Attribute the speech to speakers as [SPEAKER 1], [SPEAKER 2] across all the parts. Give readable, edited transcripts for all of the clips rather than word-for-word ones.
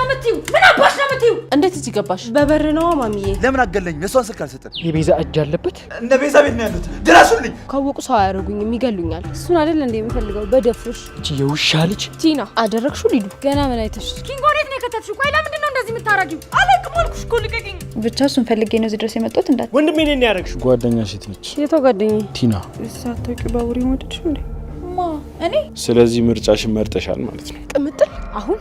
[SPEAKER 1] መጥተው ምን አባሽ ነው መጥተው
[SPEAKER 2] እንዴት እዚህ ገባሽ?
[SPEAKER 1] በበር ነው ማሚዬ።
[SPEAKER 3] ለምን አገለኝ? የሷን ስልክ አልሰጠም።
[SPEAKER 4] የቤዛ እጅ አለበት።
[SPEAKER 3] እንደ ቤዛ ቤት ነው ያሉት። ድረሱልኝ።
[SPEAKER 1] ካወቁ ሰው አያረጉኝም፣ ይገሉኛል። እሱን አይደል እንደ የምፈልገው በደፍሽ።
[SPEAKER 4] እቺ የውሻ ልጅ
[SPEAKER 1] ቲና አደረግሽው ሊዱ ገና ምን አይተሽ? ኪንጎ ወዴት ነው የከተትሽው? ቆይ ለምንድን ነው እንደዚህ የምታረጊው? አለቅም አልኩሽ እኮ ልቀቂኝ።
[SPEAKER 5] ብቻ እሱን ፈልጌ ነው እዚህ ድረስ የመጣሁት። እንዳት
[SPEAKER 4] ወንድሜ ነኝ ያረግሽው።
[SPEAKER 6] ጓደኛሽ የት ነች?
[SPEAKER 1] የቷ ጓደኛዬ?
[SPEAKER 6] ቲና።
[SPEAKER 1] ሳታውቂ ባቡሬ ሞደድሽ እንዴ?
[SPEAKER 5] ማ እኔ?
[SPEAKER 6] ስለዚህ ምርጫሽን መርጠሻል ማለት ነው።
[SPEAKER 1] ቅምጥል አሁን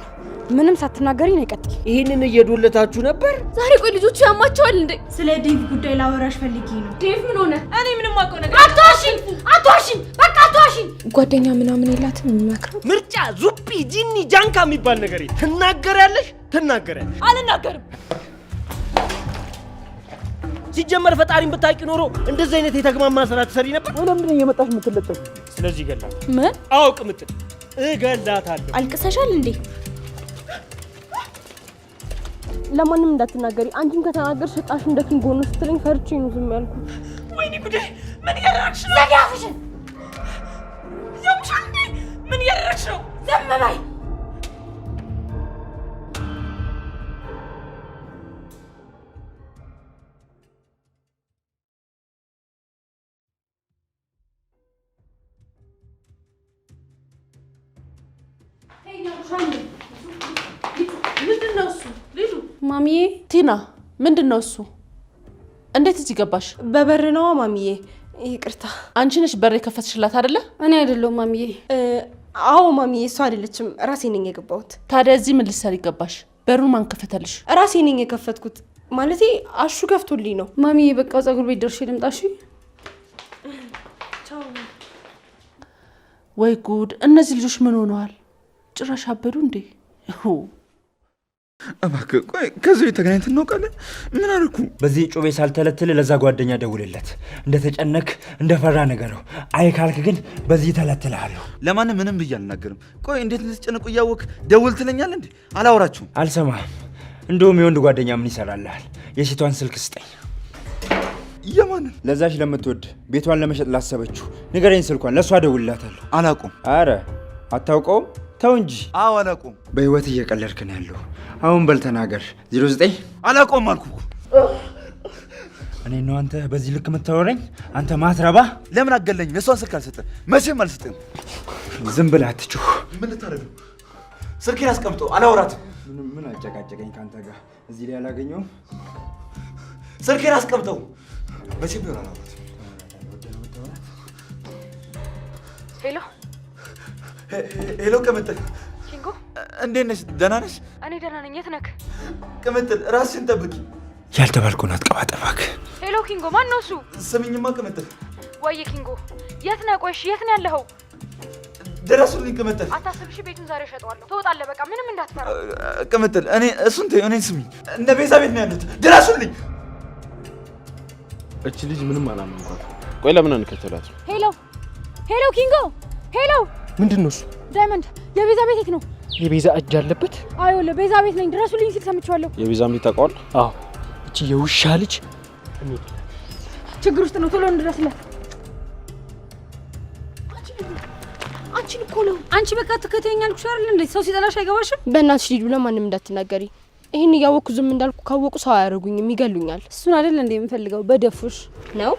[SPEAKER 1] ምንም ሳትናገሪ ነው ቀጥይ።
[SPEAKER 4] ይሄንን እየዶለታችሁ ነበር
[SPEAKER 1] ዛሬ። ቆይ ልጆቹ ያማቸዋል እንዴ?
[SPEAKER 5] ስለ ዴቭ ጉዳይ ላወራሽ ፈልጌ ነው።
[SPEAKER 1] ዴቭ ምን ሆነ? እኔ ምንም አውቀው ነገር አትዋሽኝ፣ አትዋሽኝ፣ በቃ አትዋሽኝ። ጓደኛ ምናምን የላትም የሚመክረው?
[SPEAKER 4] ምርጫ ዙፒ ጂኒ ጃንካ የሚባል ነገር ትናገሪያለሽ? ትናገሪያለሽ?
[SPEAKER 1] አልናገርም።
[SPEAKER 4] ሲጀመር ፈጣሪን ብታውቂ ኖሮ እንደዚህ አይነት የተግማማ ስራ ትሰሪ ነበር።
[SPEAKER 3] ለምን እየመጣሽ የምትለጠፊ?
[SPEAKER 4] ስለዚህ ይገላል።
[SPEAKER 1] ምን?
[SPEAKER 4] አውቅ ምትል እገላታለሁ።
[SPEAKER 5] አልቅሰሻል እንዴ?
[SPEAKER 1] ለማንም እንዳትናገሪ። አንቺን ከተናገርሽ እጣሽ እንደ ኪንጎ ነው ስትለኝ ፈርቼ ነው ዝም ያልኩት።
[SPEAKER 4] ወይኔ ጉዴ! ምን እያደረግሽ ነው?
[SPEAKER 1] ዘጋፍሽን
[SPEAKER 4] ያምሻል። ምን እያደረግሽ ነው?
[SPEAKER 1] ዝም በይ።
[SPEAKER 2] ምንድነው እሱ? ልጁ
[SPEAKER 1] ማሚዬ።
[SPEAKER 2] ቲና ምንድነው እሱ? እንዴት እዚህ ገባሽ?
[SPEAKER 1] በበር ነው ማሚዬ። ይቅርታ።
[SPEAKER 2] አንቺ ነሽ በር የከፈትሽላት አይደለ?
[SPEAKER 1] እኔ አይደለሁም ማሚዬ። አዎ ማሚዬ፣ እሱ አይደለችም፣ ራሴ ነኝ የገባሁት።
[SPEAKER 2] ታዲያ እዚህ ምን ልትሰሪ ገባሽ? በሩን ማን ከፈተልሽ?
[SPEAKER 1] ራሴ ነኝ የከፈትኩት። ማለቴ አሹ ከፍቶልኝ ነው ማሚዬ። በቃ ፀጉር ቤት ደርሼ ልምጣ። እሺ።
[SPEAKER 2] ወይ ጉድ! እነዚህ ልጆች ምን ሆነዋል? ጭራሽ አበዱ እንዴ?
[SPEAKER 3] እባክህ ቆይ፣ ከዚህ ተገናኝተን እናውቃለን? ምን አልኩ?
[SPEAKER 7] በዚህ ጮቤ ሳልተለትል ለዛ ጓደኛ ደውልለት። እንደተጨነክ እንደፈራ ነገረው። አይ ካልክ ግን በዚህ ተለትልሃለሁ።
[SPEAKER 3] ለማንም ምንም ብዬ አልናገርም። ቆይ እንዴት ልትጨነቁ እያወቅ ደውል ትለኛለህ እንዴ? አላወራችሁም።
[SPEAKER 7] አልሰማህም? እንደውም የወንድ ጓደኛ ምን ይሰራልሃል? የሴቷን ስልክ ስጠኝ።
[SPEAKER 3] የማንን?
[SPEAKER 7] ለዛች ለምትወድ ቤቷን ለመሸጥ ላሰበችው ንገረኝ ስልኳን። ለእሷ ደውልላታለሁ።
[SPEAKER 3] አላውቅም።
[SPEAKER 7] አረ አታውቀውም? ተው እንጂ።
[SPEAKER 3] አዎ አላውቅም።
[SPEAKER 7] በህይወት እየቀለድክ ነው ያለው። አሁን በል ተናገር። 09
[SPEAKER 3] አላውቀውም አልኩ።
[SPEAKER 7] እኔ ነው አንተ በዚህ ልክ የምታወራኝ? አንተ ማትረባ።
[SPEAKER 3] ለምን አገለኝ? የሷን ስልክ አልሰጠም። መቼም አልሰጠም።
[SPEAKER 7] ዝም ብለህ አትጩህ።
[SPEAKER 3] ምን ልታረግ ነው? ስልኬን አስቀምጠው። አላወራትም።
[SPEAKER 7] ምን አጨቃጨቀኝ ካንተ ጋር? እዚህ ላይ አላገኘውም።
[SPEAKER 3] ስልኬን አስቀምጠው። መቼም ቢሆን አላወራትም።
[SPEAKER 1] ሄሎ
[SPEAKER 3] ሄሎ፣ ቅምጥል።
[SPEAKER 1] ኪንጎ
[SPEAKER 3] እንዴት ነሽ? ደህና ነሽ?
[SPEAKER 1] እኔ ደህና ነኝ። የት ነህ?
[SPEAKER 3] ቅምጥል፣ ራስሽን ጠብቂ።
[SPEAKER 7] ያልተባልኩን አትቀባጠባክ።
[SPEAKER 1] ሄሎ ኪንጎ፣ ማን ነው እሱ?
[SPEAKER 3] ስሚኝማ ቅምጥል።
[SPEAKER 1] ወይ ኪንጎ፣ የት ነህ? ቆይሽ፣ የት ነው ያለኸው?
[SPEAKER 3] ድረሱልኝ ቅምጥል።
[SPEAKER 1] አታስብሽ፣ ቤቱን ዛሬ እሸጠዋለሁ። ትወጣለህ፣ በቃ ምንም እንዳትፈራ።
[SPEAKER 3] ቅምጥል፣ እሱን ተይው፣ እኔን ስሚኝ። እነ ቤዛ ቤት ነው ያሉት። ድረሱልኝ።
[SPEAKER 6] እቺ ልጅ ምንም አላመንኳት። ቆይ ለምን አንከተላት?
[SPEAKER 1] ሄሎ ሄሎ ኪንጎ፣ ሄሎ።
[SPEAKER 4] ምንድነው እሱ?
[SPEAKER 1] ዳይመንድ፣ የቤዛ ቤት የት ነው?
[SPEAKER 4] የቤዛ እጅ አለበት።
[SPEAKER 1] አይወለ ቤዛ ቤት ነኝ፣ ድረሱልኝ ሲል ሰምቼዋለሁ።
[SPEAKER 6] የቤዛም ቤት ታውቀዋል?
[SPEAKER 4] አዎ። እቺ የውሻ ልጅ
[SPEAKER 1] ችግር ውስጥ ነው። ቶሎ እንድረስላት። አንቺን እኮ ነው። አንቺ በቃ ትከተኛለሽ አይደል እንዴ? ሰው ሲጠላሽ አይገባሽም? በእናትሽ ሊዱ፣ ለማንም እንዳትናገሪ። ይሄን እያወቅኩ ዝም እንዳልኩ ካወቁ ሰው አያረጉኝም፣ ይገሉኛል። እሱን አይደል እንዴ የምፈልገው? በደፉሽ ነው።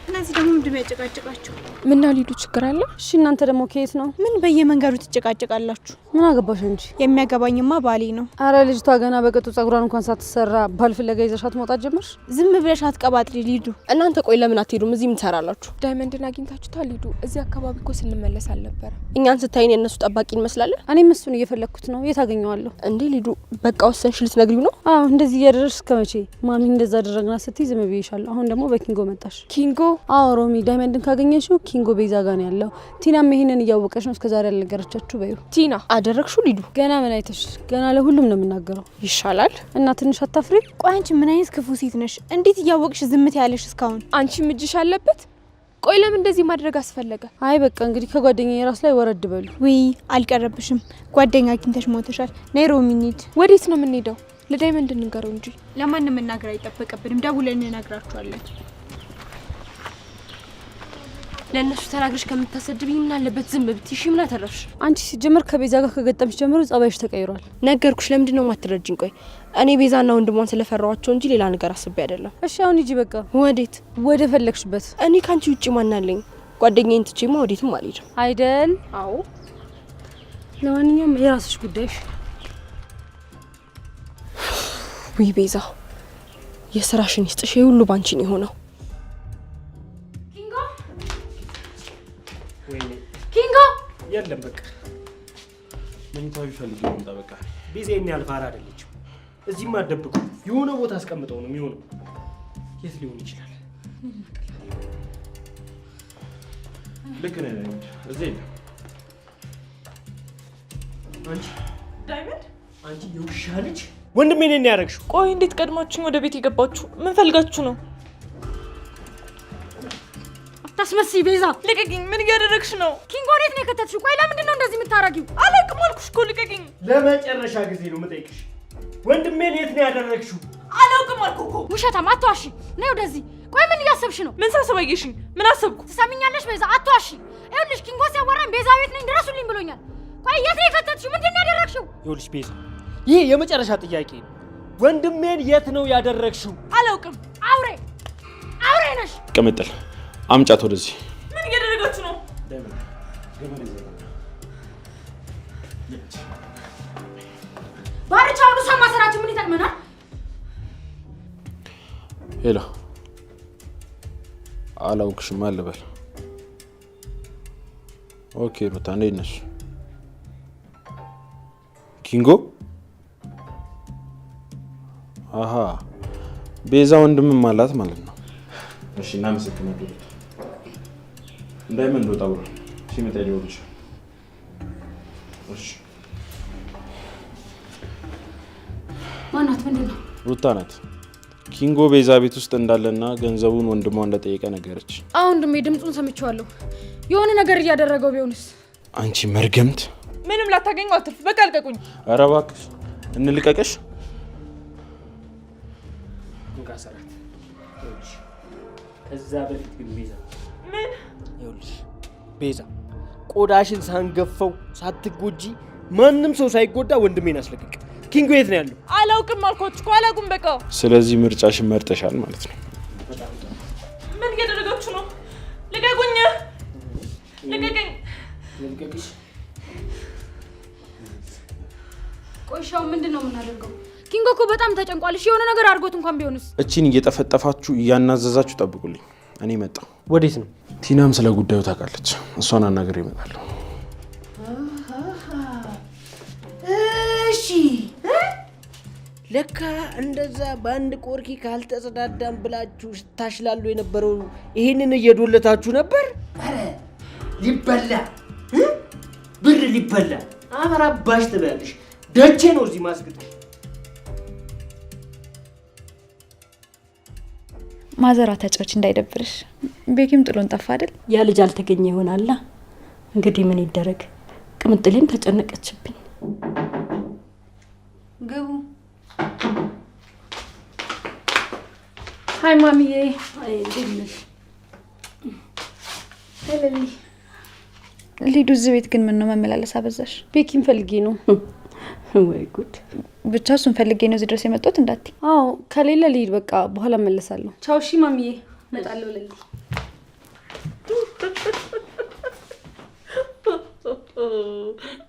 [SPEAKER 5] እነዚህ ደግሞ ምንድነው ያጨቃጨቃችሁ?
[SPEAKER 1] ምነው ሊዱ፣ ችግር አለ? እሺ እናንተ ደግሞ ከየት ነው?
[SPEAKER 5] ምን በየመንገዱ ትጨቃጨቃላችሁ?
[SPEAKER 1] ምን አገባሽ እንጂ።
[SPEAKER 5] የሚያገባኝማ ባሌ ነው።
[SPEAKER 1] አረ ልጅቷ ገና በቅጡ ጸጉሯን እንኳን ሳትሰራ ባል ፍለጋ ይዘሻት መውጣት ጀመርሽ?
[SPEAKER 5] ዝም ብለሽ አትቀባጥሪ ሊዱ።
[SPEAKER 1] እናንተ ቆይ ለምን አትሄዱም? እዚህ ምን ትሰራላችሁ?
[SPEAKER 8] ዳይመንድን አግኝታችሁታል? ሊዱ፣ እዚህ አካባቢ እኮ ስንመለስ አልነበረ?
[SPEAKER 1] እኛን ስታይን የነሱ ጠባቂ እንመስላለን። እኔም እሱን እየፈለግኩት ነው። የት አገኘዋለሁ እንዴ? ሊዱ፣ በቃ ወሰንሽ ልትነግሪው ነው? አዎ፣ እንደዚህ እያደረግሽ እስከ መቼ? ማሚ እንደዛ አደረግና ስትይ ዝም ብዬሻለሁ። አሁን ደግሞ በኪንጎ መጣሽ።
[SPEAKER 8] ኪንጎ?
[SPEAKER 1] አዎ ሮሚ፣ ዳይመንድን ካገኘሽው ኪንጎ ቤዛ ጋር ነው ያለው። ቲናም ይሄንን እያወቀች ነው እስከዛሬ ያልነገረቻችሁ። በይው።
[SPEAKER 8] ቲና
[SPEAKER 1] አደረግሽው? ሊዱ፣ ገና ምን አይተሽ? ገና ለሁሉም ነው የምናገረው። ይሻላል እና ትንሽ አታፍሪ?
[SPEAKER 5] ቆይ አንቺ ምን አይነት ክፉ ሴት ነሽ? እንዴት እያወቅሽ ዝምት ያለሽ እስካሁን?
[SPEAKER 8] አንቺም እጅሽ አለበት። ቆይ ለምን እንደዚህ ማድረግ አስፈለገ?
[SPEAKER 1] አይ በቃ እንግዲህ ከጓደኛዬ ራስ ላይ ወረድ በሉ።
[SPEAKER 5] ወይ አልቀረብሽም። ጓደኛ አግኝተሽ ሞተሻል። ነይ ሮሚ እንሂድ።
[SPEAKER 8] ወዴት ነው የምንሄደው? ለዳይመንድ እንንገረው እንጂ።
[SPEAKER 5] ለማንም መናገር አይጠበቅብንም። ደውለን እንነግራቸዋለን።
[SPEAKER 1] ለእነሱ ተናግረሽ ከምታሰድብኝ ምን አለበት ዝም ብትይ? እሺ ምን አተረፍሽ? አንቺ ሲጀምር ከቤዛ ጋር ከገጠምሽ ጀምሮ ጸባይሽ ተቀይሯል። ነገርኩሽ። ለምንድን ነው የማትረጂኝ? ቆይ እኔ ቤዛና ወንድሟን ስለፈራዋቸው እንጂ ሌላ ነገር አስቤ አይደለም። እሺ አሁን ሂጂ በቃ። ወዴት? ወደ ፈለግሽበት። እኔ ካንቺ ውጪ ማን አለኝ? ጓደኛዬን ትቼማ ወዴትም አልሄድም። አይደል? አዎ። ለማንኛውም የራስሽ ጉዳይሽ። ውይ ቤዛ የስራሽን ይስጥሽ። ሁሉ ባንቺ ነው የሆነው። ኪንጎ
[SPEAKER 4] የለም በቃ
[SPEAKER 6] መኝታው ይፈልግ ይምጣ። በቃ
[SPEAKER 4] ቤዛዬን ያልፋራ አይደለችም። እዚህማ አደብቁ የሆነ ቦታ አስቀምጠው ነው የሚሆነው። የት ሊሆን ይችላል?
[SPEAKER 6] ልክ ነህ። እዚህ
[SPEAKER 4] አንቺ
[SPEAKER 2] ዳይመንድ፣
[SPEAKER 4] አንቺ የውሻ ልጅ ወንድሜ ነኝ ያደረግሽው።
[SPEAKER 2] ቆይ እንዴት ቀድማችሁ ወደ ቤት የገባችሁ? ምን ፈልጋችሁ ነው?
[SPEAKER 1] አታስመስይ ቤዛ።
[SPEAKER 2] ልቀቂኝ! ምን እያደረግሽ ነው?
[SPEAKER 1] ኪንጎ ወዴት ነው የከተትሽው? ቆይ ለምንድን ነው እንደዚህ የምታረጊው?
[SPEAKER 2] አላውቅም አልኩሽ እኮ ልቀቂኝ!
[SPEAKER 4] ለመጨረሻ ጊዜ ነው የምጠይቅሽ። ወንድሜን የት ነው ያደረግሽው?
[SPEAKER 2] አላውቅም አልኩህ እኮ።
[SPEAKER 1] ውሸታም አትዋሺ። ነይ ወደዚህ። ቆይ ምን እያሰብሽ ነው?
[SPEAKER 2] ምን ሳስብ አየሽኝ? ምን አሰብኩ?
[SPEAKER 1] ትሰሚኛለሽ ቤዛ? አትዋሺ። ይኸውልሽ ኪንጎ ሲያወራኝ ቤዛ ቤት ነኝ ድረሱልኝ ብሎኛል። ቆይ የት ነው የከተትሽው? ምንድን ነው ያደረግሽው?
[SPEAKER 4] ይኸውልሽ ቤዛ፣ ይህ የመጨረሻ ጥያቄ ነው። ወንድሜን የት ነው ያደረግሽው?
[SPEAKER 2] አላውቅም።
[SPEAKER 1] አውሬ ነሽ።
[SPEAKER 6] ቅምጥል አምጫት ወደዚህ።
[SPEAKER 2] ምን እያደረጋችሁ ነው?
[SPEAKER 1] ባርቻውኑ ሰው ማሰራችሁ ምን ይጠቅመናል?
[SPEAKER 6] ሄሎ አላውቅሽም አልበል። ኦኬ ሩታ እንዴት ነሽ? ኪንጎ አሃ ቤዛ ወንድምም አላት ማለት ነው። እሺ እናመሰግናለን። እንዳይመን ወጣ ብሎ ሲመጣ ይደውልሽ። እሺ
[SPEAKER 1] ማናት? ምንድን ነው?
[SPEAKER 6] ሩታ ናት። ኪንጎ ቤዛ ቤት ውስጥ እንዳለና ገንዘቡን ወንድሟ እንደጠየቀ ነገረች።
[SPEAKER 1] አሁን ወንድሜ ድምጹን ሰምቼዋለሁ። የሆነ ነገር እያደረገው ቢሆንስ?
[SPEAKER 6] አንቺ መርገምት!
[SPEAKER 2] ምንም ላታገኘው አትርፍ። በቃ ልቀቁኝ።
[SPEAKER 6] ኧረ እባክሽ እንልቀቅሽ።
[SPEAKER 4] እንካሰራት። ከዛ በፊት ግን ቤዛ
[SPEAKER 2] ምን?
[SPEAKER 4] ይኸውልሽ ቤዛ፣ ቆዳሽን ሳንገፈው ሳትጎጂ ማንም ሰው ሳይጎዳ ወንድሜን አስለቅቅ። ኪንጎ የት ነው ያለው?
[SPEAKER 2] አላውቅም አልኳችሁ እኮ አላውቅም። በቃ
[SPEAKER 6] ስለዚህ ምርጫሽን መርጠሻል ማለት ነው።
[SPEAKER 2] ምን እያደረጋችሁ ነው? ልቀቁኝ! ልቀቁኝ!
[SPEAKER 4] ልቀቅሽ።
[SPEAKER 1] ቆይሻው ምንድን ነው የምናደርገው? ኪንጎ እኮ በጣም ተጨንቋል። እሺ የሆነ ነገር አድርጎት እንኳን ቢሆንስ?
[SPEAKER 6] እቺን እየጠፈጠፋችሁ እያናዘዛችሁ ጠብቁልኝ። እኔ መጣሁ።
[SPEAKER 4] ወዴት ነው?
[SPEAKER 6] ቲናም ስለ ጉዳዩ ታውቃለች። እሷን አናገር ይመጣለሁ።
[SPEAKER 4] እሺ ለካ እንደዛ በአንድ ቆርኪ ካልተጸዳዳም ብላችሁ ስታሽላሉ የነበረው ይሄንን እየዶለታችሁ ነበር። አረ ሊበላ ብር ሊበላ አማራባሽ ትበያለሽ። ደቼ ነው እዚህ ማስገጥ።
[SPEAKER 5] ማዘሯ ተጫዎች እንዳይደብርሽ። ቤኪም ጥሎን ጠፋ አይደል?
[SPEAKER 9] ያ ልጅ አልተገኘ ይሆናል። እንግዲህ ምን ይደረግ። ቅምጥሌም ተጨነቀችብኝ።
[SPEAKER 1] ግቡ። ሃይ ማሚዬ።
[SPEAKER 9] አይ እንዴት ነሽ?
[SPEAKER 5] ሄለሊ ሊዱ እዚህ ቤት ግን ምን ነው መመላለስ አበዛሽ?
[SPEAKER 9] ቤኪን ፈልጌ ነው። ወይ ጉድ!
[SPEAKER 5] ብቻ እሱን ፈልጌ ነው እዚህ ድረስ የመጣሁት እንዳትይ።
[SPEAKER 9] አዎ ከሌለ ልሂድ በቃ በኋላ መለሳለሁ።
[SPEAKER 1] ቻው። እሺ ማሚዬ እመጣለሁ። ለሊ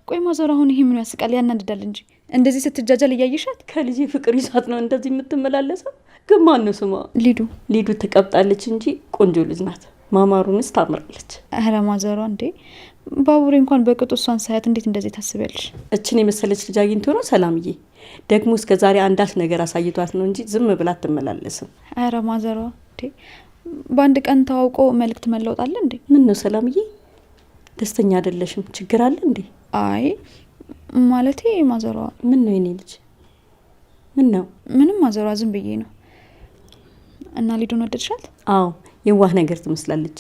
[SPEAKER 5] ቆይ ማዘሯ አሁን ይሄ ምን ያስቃል? ያናድዳል እንጂ እንደዚህ ስትጃጃል እያየሻት።
[SPEAKER 9] ከልጄ ፍቅር ይዟት ነው እንደዚህ የምትመላለሰው። ግን ማን ነው ስሟ?
[SPEAKER 5] ሊዱ።
[SPEAKER 9] ሊዱ ትቀብጣለች እንጂ ቆንጆ ልጅ ናት። ማማሩንስ ታምራለች።
[SPEAKER 5] ኧረ ማዘሯ እንዴ! ባቡሬ እንኳን በቅጡ እሷን ሳያት እንዴት እንደዚህ ታስቢያለሽ?
[SPEAKER 9] እችን የመሰለች ልጅ አግኝቶ ነው ሰላምዬ። ደግሞ እስከ ዛሬ አንዳች ነገር አሳይቷት ነው እንጂ ዝም ብላ አትመላለስም።
[SPEAKER 5] ኧረ ማዘሯ እንዴ! በአንድ ቀን ተዋውቆ መልእክት መለወጥ አለ እንዴ?
[SPEAKER 9] ምን ነው ሰላምዬ? ደስተኛ አይደለሽም? ችግር አለ እንዴ?
[SPEAKER 5] አይ ማለቴ ማዘሯ።
[SPEAKER 9] ምን ነው የኔ ልጅ? ምን ነው?
[SPEAKER 5] ምንም ማዘሯ፣ ዝም ብዬ ነው። እና ሊዱን ወደድሻት?
[SPEAKER 9] አዎ የዋህ ነገር ትመስላለች።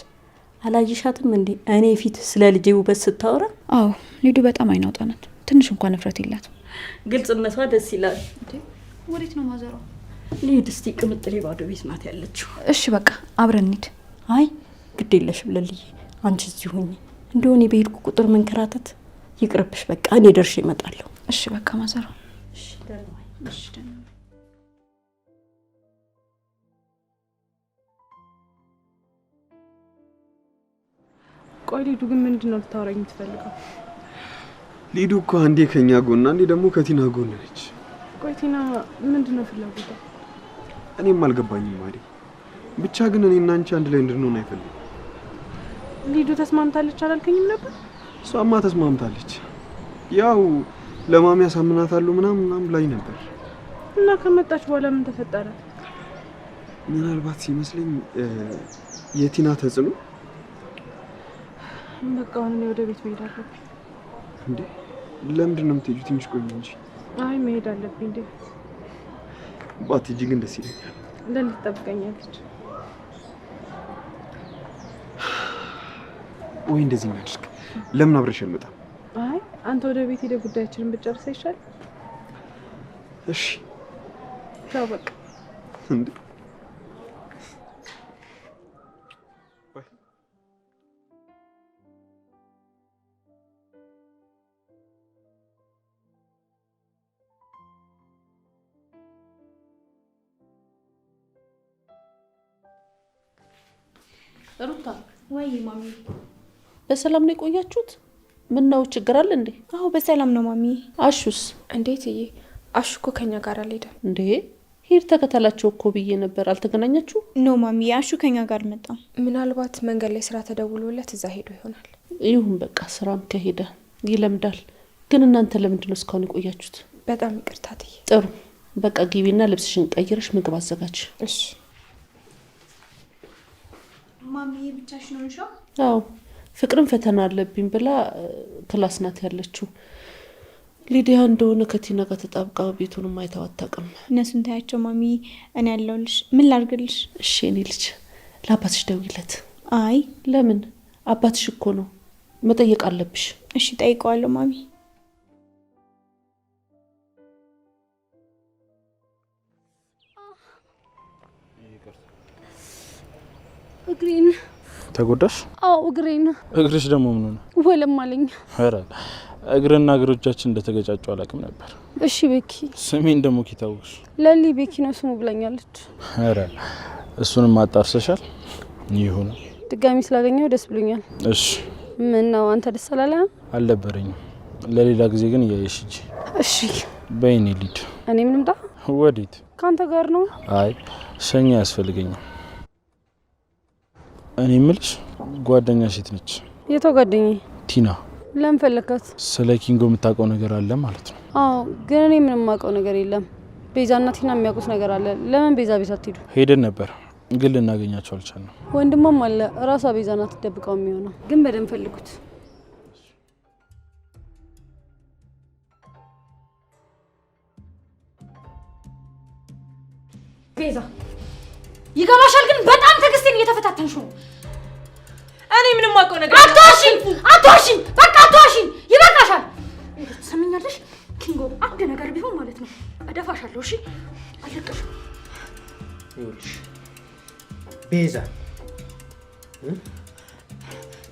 [SPEAKER 9] አላየሻትም እንዴ እኔ ፊት ስለ ልጄ ውበት ስታወራ?
[SPEAKER 5] አዎ ሊዱ በጣም አይናውጣ ናት። ትንሽ እንኳን ንፍረት የላትም።
[SPEAKER 9] ግልጽነቷ ደስ ይላል።
[SPEAKER 5] ወዴት ነው ማዘሯ?
[SPEAKER 9] ልሂድ እስቲ። ቅምጥሌ ባዶ ቤት ናት ያለችው።
[SPEAKER 5] እሺ በቃ አብረን እንሂድ።
[SPEAKER 9] አይ ግድ የለሽም ለልዬ፣ አንቺ እዚህ ሁኚ። እንደሆነ በሄድኩ ቁጥር መንከራተት ይቅርብሽ። በቃ እኔ ደርሼ እመጣለሁ።
[SPEAKER 5] እሺ በቃ ማዘሯ።
[SPEAKER 9] እሺ ደህና ዋይ።
[SPEAKER 5] እሺ ደህና ዋይ።
[SPEAKER 1] ቆይ ሊዱ ግን ምንድን ነው ልታወራኝ የምትፈልገው?
[SPEAKER 10] ሊዱ እኮ አንዴ ከኛ ጎን አንዴ ደግሞ ከቲና ጎን ነች።
[SPEAKER 1] ቆይ ቲና ምንድን ነው ፍላጎቷ?
[SPEAKER 10] እኔም አልገባኝም ማሪ። ብቻ ግን እኔና አንቺ አንድ ላይ እንድንሆን አይፈልግም።
[SPEAKER 1] ሊዱ ተስማምታለች አላልከኝም ነበር?
[SPEAKER 10] እሷማ ተስማምታለች። ያው ለማሚ ያሳምናታለሁ ምናምን ብላኝ ነበር።
[SPEAKER 1] እና ከመጣች በኋላ ምን ተፈጠረ?
[SPEAKER 10] ምናልባት ሲመስለኝ የቲና ተጽዕኖ።
[SPEAKER 1] በቃ አሁን እኔ ወደ ቤት መሄድ አለብኝ።
[SPEAKER 10] እንዴ ለምንድን ነው የምትሄጂው? ትንሽ ቆይ እንጂ።
[SPEAKER 1] አይ መሄድ አለብኝ። እንዴ
[SPEAKER 10] ባትሄጂ ግን ደስ ይለኛል።
[SPEAKER 1] ለሊት ትጠብቀኛለች።
[SPEAKER 10] ወይ እንደዚህ እናድርግ። ለምን አብረሽ አልመጣም?
[SPEAKER 1] አይ አንተ ወደ ቤት ሄደህ ጉዳያችንን ብትጨርስ ይሻል።
[SPEAKER 10] እሺ
[SPEAKER 1] ቻው በቃ።
[SPEAKER 10] እንዴ
[SPEAKER 2] ሩታ
[SPEAKER 5] ወይ ማሚ፣
[SPEAKER 2] በሰላም ነው የቆያችሁት? ምን ነው ችግር አለ እንዴ?
[SPEAKER 5] አዎ በሰላም ነው ማሚ።
[SPEAKER 2] አሹስ?
[SPEAKER 8] እንዴት እዬ? አሹ እኮ ከኛ ጋር አልሄደም።
[SPEAKER 2] እንዴ ሂድ ተከተላቸው እኮ ብዬ ነበር። አልተገናኛችሁ?
[SPEAKER 5] ኖ ማሚ፣ አሹ ከኛ ጋር አልመጣም።
[SPEAKER 8] ምናልባት መንገድ ላይ ስራ ተደውሎለት እዛ ሄዶ ይሆናል።
[SPEAKER 2] ይሁን በቃ፣ ስራም ከሄደ ይለምዳል። ግን እናንተ ለምንድን ነው እስካሁን የቆያችሁት?
[SPEAKER 8] በጣም ይቅርታ እትዬ።
[SPEAKER 2] ጥሩ በቃ ግቢና ልብስሽን ቀይረሽ ምግብ አዘጋጅ።
[SPEAKER 8] እሺ
[SPEAKER 5] ማሚ ብቻሽ ነው እንሻ?
[SPEAKER 2] አዎ ፍቅርን ፈተና አለብኝ ብላ ክላስ ናት ያለችው። ሊዲያ እንደሆነ ከቲና ጋር ተጣብቃ ቤቱንም አይተው አታውቅም።
[SPEAKER 5] እነሱን ታያቸው ማሚ፣ እኔ ያለሁልሽ። ምን ላድርግልሽ?
[SPEAKER 2] እሺ እኔ ልጅ ለአባትሽ ደውይለት።
[SPEAKER 5] አይ
[SPEAKER 2] ለምን? አባትሽ እኮ ነው፣ መጠየቅ አለብሽ።
[SPEAKER 5] እሺ ጠይቀዋለሁ ማሚ።
[SPEAKER 1] እግሬን
[SPEAKER 6] ተጎዳሽ?
[SPEAKER 1] አዎ እግሬን።
[SPEAKER 6] እግርሽ ደግሞ ምን ሆነ?
[SPEAKER 1] ወለም አለኝ።
[SPEAKER 6] ኧረ እግርና እግሮቻችን እንደተገጫጩ አላውቅም ነበር።
[SPEAKER 1] እሺ ቤኪ።
[SPEAKER 6] ስሜን ደግሞ ኪታውሽ?
[SPEAKER 1] ለሊ ቤኪ ነው ስሙ ብላኛለች።
[SPEAKER 6] ኧረ እሱንም አጣርሰሻል? ይሁን።
[SPEAKER 1] ድጋሚ ስላገኘው ደስ ብሎኛል።
[SPEAKER 6] እሺ
[SPEAKER 1] ምን ነው አንተ ደስ አላለህም?
[SPEAKER 6] አልነበረኝም። ለሌላ ጊዜ ግን እያየሽ እንጂ።
[SPEAKER 1] እሺ
[SPEAKER 6] በይኔ ሊድ።
[SPEAKER 1] እኔም ልምጣ?
[SPEAKER 6] ወዴት?
[SPEAKER 1] ካንተ ጋር ነው።
[SPEAKER 6] አይ ሸኛ ያስፈልገኛል። እኔ የምልሽ ጓደኛሽ የት ነች?
[SPEAKER 1] የቷ ጓደኛዬ?
[SPEAKER 6] ቲና።
[SPEAKER 1] ለምን ፈለካት?
[SPEAKER 6] ስለ ኪንጎ የምታውቀው ነገር አለ ማለት ነው?
[SPEAKER 1] አዎ ግን እኔ ምንም የማውቀው ነገር የለም። ቤዛና ቲና የሚያውቁት ነገር አለ። ለምን ቤዛ ቤት አትሄዱ?
[SPEAKER 6] ሄደን ነበር ግን ልናገኛቸው አልቻልንም።
[SPEAKER 1] ወንድሟም አለ። ራሷ ቤዛ ናት ትደብቀው የሚሆነው። ግን በደንብ ፈልጉት።
[SPEAKER 11] ቤዛ ይገባሻል፣ ግን በጣም ትዕግስቴን እየተፈታተንሽ ነው። እኔ ምንም አውቀው ነገር አትዋሽኝ፣ በቃ አትዋሽኝ፣ ይበቃሻል። ትሰሚኛለሽ ኪንጎ፣ አንድ ነገር ቢሆን ማለት ነው እደፋሻለሁ። እሺ አለቅሽም።
[SPEAKER 4] ይኸውልሽ ቤዛ፣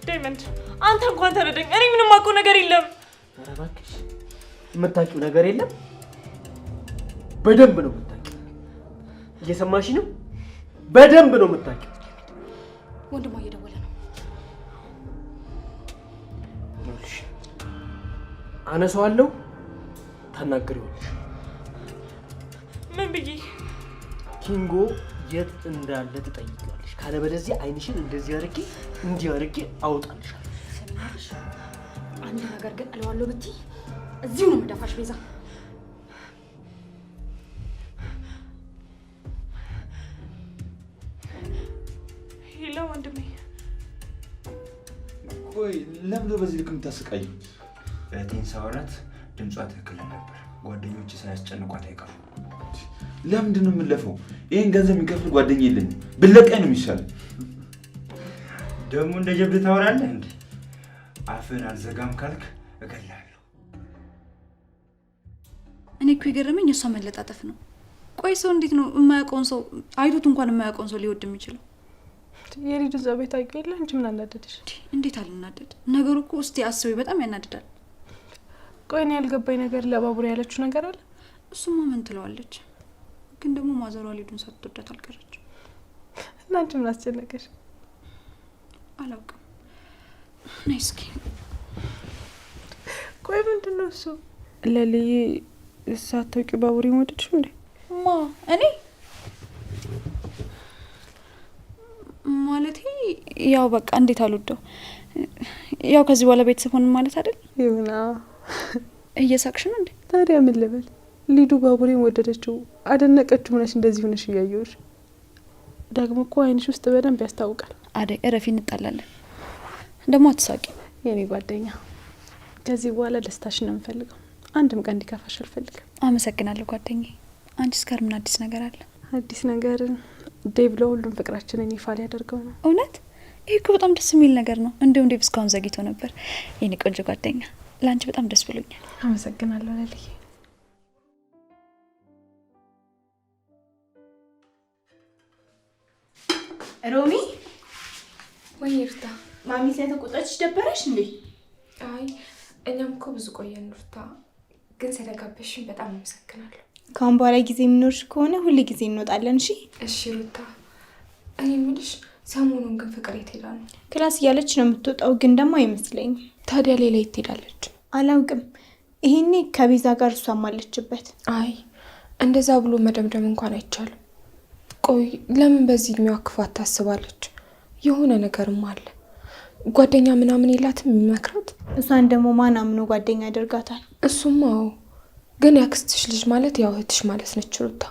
[SPEAKER 11] ዳይመንድ አንተ እንኳን ተረዳኝ። እኔ ምንም አውቀው ነገር የለም።
[SPEAKER 4] ኧረ እባክሽ የምታውቂው ነገር የለም? በደንብ ነው የምታውቂው። እየሰማሽ ነው? በደንብ ነው የምታውቂው።
[SPEAKER 11] ወንድሟ እየደወለ ነው።
[SPEAKER 4] ይኸውልሽ አነሳዋለሁ፣ ታናግሪዋለሽ።
[SPEAKER 11] ምን ብዬ?
[SPEAKER 4] ኪንጎ የት እንዳለ ትጠይቂዋለሽ። ካለበለዚያ አይንሽን እንደዚህ አድርጌ እንዲህ አድርጌ አውጣልሻለሁ።
[SPEAKER 11] ሰሚኛለሽ? አንድ ነገር ግን እለዋለሁ ብትይ እዚሁ ነው የምደፋሽ ቤዛ። ሄሎ ወንድሜ።
[SPEAKER 3] ቆይ ለምን በዚህ ልክ የምታስቀይ?
[SPEAKER 7] እህቴን ሳወራት ድምጿ ትክክል ነበር። ጓደኞቼ ሳያስጨንቋት አይቀሩም።
[SPEAKER 3] ለምንድን ነው የምንለፈው? ይሄን ገንዘብ የሚከፍል ጓደኛ የለኝም። ብለቀኝ ነው የሚሻለው።
[SPEAKER 7] ደግሞ እንደ ጀብድ ታወራለህ እንዴ? አፍን አልዘጋም ካልክ እገላለሁ።
[SPEAKER 5] እኔ እኮ የገረመኝ እሷ መለጣጠፍ ነው። ቆይ ሰው እንዴት ነው የማያውቀውን ሰው አይቶት እንኳን የማያውቀውን ሰው ሊወድ የሚችለው?
[SPEAKER 11] የሊዱ እዛ ቤት አውቂው የለ እንጂ ምን አናደደሽ?
[SPEAKER 5] እንዴት አልናደድ? ነገሩ እኮ እስቲ አስቢ፣ በጣም ያናድዳል።
[SPEAKER 11] ቆይ እኔ ያልገባኝ ነገር ለባቡሬ ያለችው ነገር አለ።
[SPEAKER 5] እሱማ ምን ትለዋለች? ግን ደግሞ ማዘሯ ሊዱን ሳትወዳት አልቀረች።
[SPEAKER 11] እና አንቺ ምን አስጨነቀሽ?
[SPEAKER 5] አላውቅም። ነይ እስኪ።
[SPEAKER 11] ቆይ ምንድን ነው እሱ? ለልዬ ሳታውቂው ባቡሬ ወደድሽ እንዴ?
[SPEAKER 5] ማ እኔ ማለቴ ያው በቃ እንዴት አልወደው። ያው ከዚህ በኋላ ቤተሰብ ሆንን ማለት አይደል?
[SPEAKER 11] ይሁና።
[SPEAKER 5] እየሳቅሽ ነው እንዴ?
[SPEAKER 11] ታዲያ ምን ልበል? ሊዱ ባቡሬን ወደደችው አደነቀችው ሆነሽ እንደዚህ ሆነሽ እያየሁሽ ደግሞ እኮ አይንሽ ውስጥ በደንብ ያስታውቃል።
[SPEAKER 5] አደይ እረፊ፣ እንጣላለን። ደግሞ አትሳቂ
[SPEAKER 11] የኔ ጓደኛ። ከዚህ በኋላ ደስታሽን ነው የምፈልገው። አንድም ቀን እንዲከፋሽ አልፈልግም።
[SPEAKER 5] አመሰግናለሁ ጓደኛዬ። አንቺስ ጋር ምን አዲስ ነገር አለ?
[SPEAKER 11] አዲስ ነገር ዴቭ ለሁሉም ፍቅራችንን ይፋ ሊያደርገው ነው።
[SPEAKER 5] እውነት? ይህ እኮ በጣም ደስ የሚል ነገር ነው። እንዲሁም ዴቭ እስካሁን ዘግይቶ ነበር። የኔ ቆንጆ ጓደኛ፣ ለአንቺ በጣም ደስ ብሎኛል።
[SPEAKER 11] አመሰግናለሁ ለልዬ።
[SPEAKER 8] ሮሚ
[SPEAKER 1] ወይ ሩታ፣
[SPEAKER 8] ማሚ ስለተቆጣችሽ ደበረሽ እንዴ?
[SPEAKER 1] አይ እኛም እኮ ብዙ ቆየን ሩታ፣ ግን ስለጋበሽኝ በጣም አመሰግናለሁ።
[SPEAKER 8] ካሁን በኋላ ጊዜ የሚኖርሽ ከሆነ ሁሉ ጊዜ እንወጣለን። እሺ
[SPEAKER 1] እሺ ሩታ። እኔ የምልሽ ሰሞኑን ግን ፍቅር የት ሄዳ ነው?
[SPEAKER 8] ክላስ እያለች ነው የምትወጣው፣ ግን ደግሞ አይመስለኝም።
[SPEAKER 1] ታዲያ ሌላ የት ሄዳለች?
[SPEAKER 8] አላውቅም። ይሄኔ ከቤዛ ጋር እሷም አለችበት።
[SPEAKER 1] አይ እንደዛ ብሎ መደምደም እንኳን አይቻልም። ቆይ ለምን በዚህ እድሜዋ ክፋት ታስባለች? የሆነ ነገርም አለ። ጓደኛ ምናምን የላትም የሚመክራት?
[SPEAKER 8] እሷን ደግሞ ማን አምኖ ጓደኛ ያደርጋታል?
[SPEAKER 1] እሱም አዎ፣ ግን ያክስትሽ ልጅ ማለት ያው እህትሽ ማለት ነች ሩታ።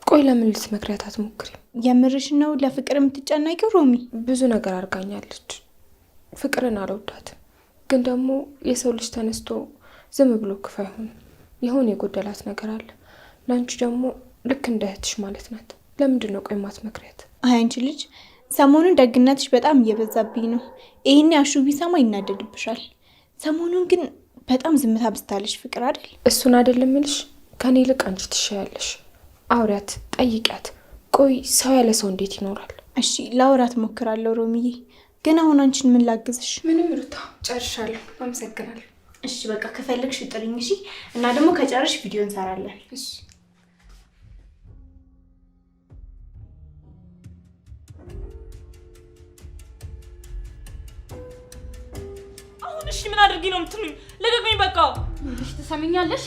[SPEAKER 1] ቆይ ለምን ልትመክሪያት አትሞክሪም?
[SPEAKER 8] የምርሽ ነው ለፍቅር የምትጨነቂው ሮሚ?
[SPEAKER 1] ብዙ ነገር አድርጋኛለች። ፍቅርን አልወዳትም፣ ግን ደግሞ የሰው ልጅ ተነስቶ ዝም ብሎ ክፉ አይሆንም። የሆነ የጎደላት ነገር አለ። ለአንቺ ደግሞ ልክ እንደ እህትሽ ማለት ናት። ለምንድን ነው ቆይ ማትመክሪያት?
[SPEAKER 8] አይ አንቺ ልጅ ሰሞኑን ደግነትሽ በጣም እየበዛብኝ ነው። ይሄኔ አሹ ቢሰማ ይናደድብሻል። ሰሞኑን ግን በጣም ዝምታ ብስታለሽ ፍቅር አይደል?
[SPEAKER 1] እሱን አይደለም እልሽ። ከኔ ይልቅ አንቺ ትሻያለሽ። አውሪያት፣ ጠይቂያት። ቆይ ሰው ያለ ሰው እንዴት ይኖራል?
[SPEAKER 8] እሺ ላውራት ሞክራለሁ ሮሚዬ። ግን አሁን አንቺን ምን ላግዝሽ?
[SPEAKER 1] ምንም ሩታ፣ ጨርሻለሁ። አመሰግናለሁ።
[SPEAKER 8] እሺ በቃ ከፈለግሽ ጥሪኝ። እሺ እና ደግሞ ከጨረሽ ቪዲዮ እንሰራለን።
[SPEAKER 1] እሺ
[SPEAKER 11] እሺ ምን አድርጊ ነው የምትሉኝ? ለቀቁኝ በቃ።
[SPEAKER 12] ልጅ ትሰሚኛለሽ?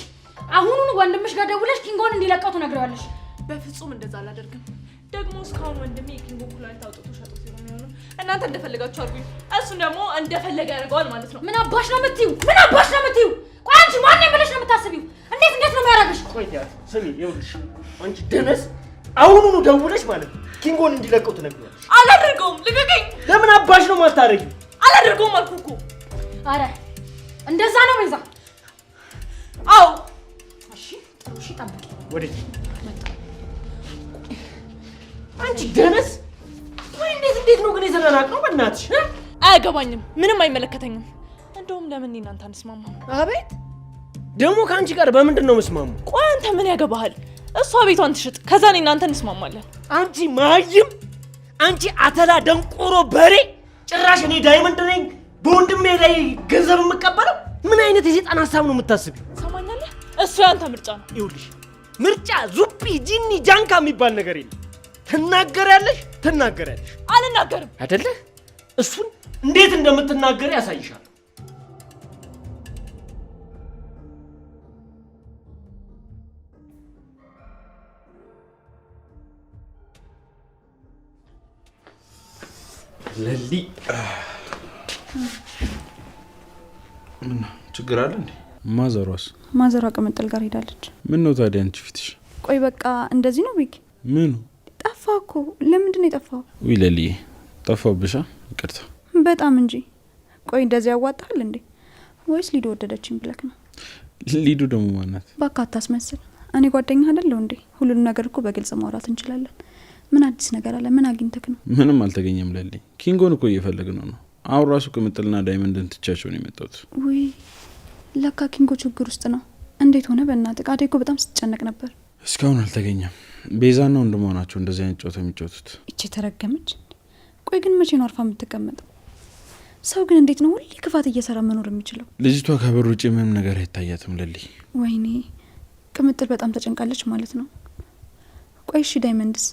[SPEAKER 12] አሁኑን ወንድምሽ ጋር ደውለሽ ኪንጎን እንዲለቀው ትነግሪዋለሽ።
[SPEAKER 11] በፍጹም እንደዛ አላደርግም። ደግሞ እስካሁን ወንድሜ የኪንጎ ኩላሊት አውጥቶ ሸጦት ነው የሚሆነው። እናንተ እንደፈለጋችሁ አድርጉኝ፣ እሱን ደግሞ እንደፈለገ ያደርገዋል ማለት ነው።
[SPEAKER 12] ምን አባሽ ነው የምትይው? ምን አባሽ ነው የምትይው? ቆይ አንቺ ማን ነኝ ብለሽ ነው የምታስቢው? እንዴት ነው የሚያደርግሽ?
[SPEAKER 4] ቆይ ያት ስሚ፣ ይኸውልሽ አንቺ ደነስ፣ አሁኑኑ ደውለሽ ማለት ነው ኪንጎን እንዲለቀው ትነግሪዋለሽ።
[SPEAKER 11] አላደርገውም፣ ልቀቀኝ።
[SPEAKER 4] ለምን አባሽ ነው የማታደርጊው?
[SPEAKER 11] አላደርገውም አልኩ እኮ።
[SPEAKER 12] አረ እንደዛ ነው ቤዛ?
[SPEAKER 11] አዎ።
[SPEAKER 12] እሺ ጥሩ፣ እሺ ጠብቂ።
[SPEAKER 4] ወዴት አንቺ ደነስ? ወይ እንዴት ነው ግን የዘናናቅነው? በእናትሽ
[SPEAKER 11] አያገባኝም፣ ምንም አይመለከተኝም። እንደውም ለምን እናንተ አንስማማ?
[SPEAKER 4] አቤት ደግሞ ከአንቺ ጋር በምንድን ነው መስማሙ?
[SPEAKER 11] ቆይ አንተ ምን ያገባሃል? እሷ ቤቷን ትሽጥ፣ ከዛ እኔ እናንተ እንስማማለን።
[SPEAKER 4] አንቺ ማይም፣ አንቺ አተላ ደንቆሮ በሬ! ጭራሽ እኔ ዳይመንድ ነኝ በወንድሜ ላይ ገንዘብ የምቀበለው? ምን አይነት የሰይጣን ሀሳብ ነው የምታስቢው?
[SPEAKER 11] ሰማኛለህ? እሱ ያንተ ምርጫ ነው።
[SPEAKER 4] ይኸውልሽ ምርጫ ዙጲ ጂኒ ጃንካ የሚባል ነገር የለም። ትናገሪያለሽ።
[SPEAKER 11] አልናገርም
[SPEAKER 4] አይደለ? እሱን እንዴት እንደምትናገሪ ያሳይሻል።
[SPEAKER 3] ለሊ ምን ችግር አለ እንዴ?
[SPEAKER 6] ማዘሯስ?
[SPEAKER 5] ማዘሯ ቅምጥል ጋር ሄዳለች።
[SPEAKER 6] ምን ነው ታዲያ አንቺ ፊትሽ?
[SPEAKER 5] ቆይ በቃ እንደዚህ ነው ቢግ?
[SPEAKER 6] ምኑ
[SPEAKER 5] ጠፋ እኮ። ለምንድን ነው የጠፋው?
[SPEAKER 6] ውይ ለልዬ ጠፋብሻ? ይቅርታ።
[SPEAKER 5] በጣም እንጂ። ቆይ እንደዚህ ያዋጣል እንዴ? ወይስ ሊዱ ወደደችኝ ብለክ ነው?
[SPEAKER 6] ሊዱ ደግሞ ማናት?
[SPEAKER 5] በቃ አታስመስል። እኔ ጓደኛ አይደለሁ እንዴ? ሁሉንም ነገር እኮ በግልጽ ማውራት እንችላለን። ምን አዲስ ነገር አለ? ምን አግኝተክ ነው?
[SPEAKER 6] ምንም አልተገኘም ለሊ። ኪንጎን እኮ እየፈለግነው ነው። አሁን ራሱ ቅምጥልና ዳይመንድን ትቻቸው ነው የመጣሁት።
[SPEAKER 5] ውይ ለካ ኪንጎ ችግር ውስጥ ነው። እንዴት ሆነ? በእናትህ አደይ እኮ በጣም ስትጨነቅ ነበር።
[SPEAKER 6] እስካሁን አልተገኘም። ቤዛና ወንድሟ ናቸው እንደዚህ አይነት ጨዋታ የሚጫወቱት።
[SPEAKER 5] እቺ ተረገመች። ቆይ ግን መቼ ነው አርፋ የምትቀመጠው? ሰው ግን እንዴት ነው ሁሌ ክፋት እየሰራ መኖር የሚችለው?
[SPEAKER 6] ልጅቷ ከበር ውጭ ምንም ነገር አይታያትም ለሊ።
[SPEAKER 5] ወይኔ ቅምጥል በጣም ተጨንቃለች ማለት ነው። ቆይ እሺ ዳይመንድስ?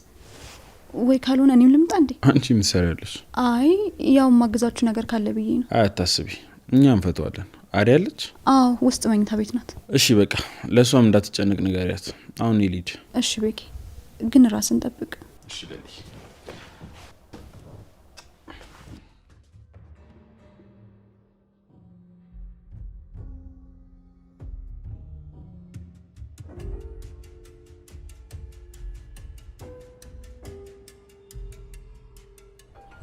[SPEAKER 5] ወይ ካልሆነ እኔም ልምጣ እንዴ?
[SPEAKER 6] አንቺ ምን ትሰሪያለሽ?
[SPEAKER 5] አይ ያው ማገዛችሁ ነገር ካለ ብዬ ነው።
[SPEAKER 6] አታስቢ፣ እኛ እንፈተዋለን። አሪያ አለች?
[SPEAKER 5] አዎ ውስጥ መኝታ ቤት ናት።
[SPEAKER 6] እሺ በቃ ለሷም እንዳትጨነቅ ንገሪያት። አሁን ይልጅ።
[SPEAKER 5] እሺ ቤኪ፣ ግን ራስን ጠብቅ።
[SPEAKER 6] እሺ ለሊ።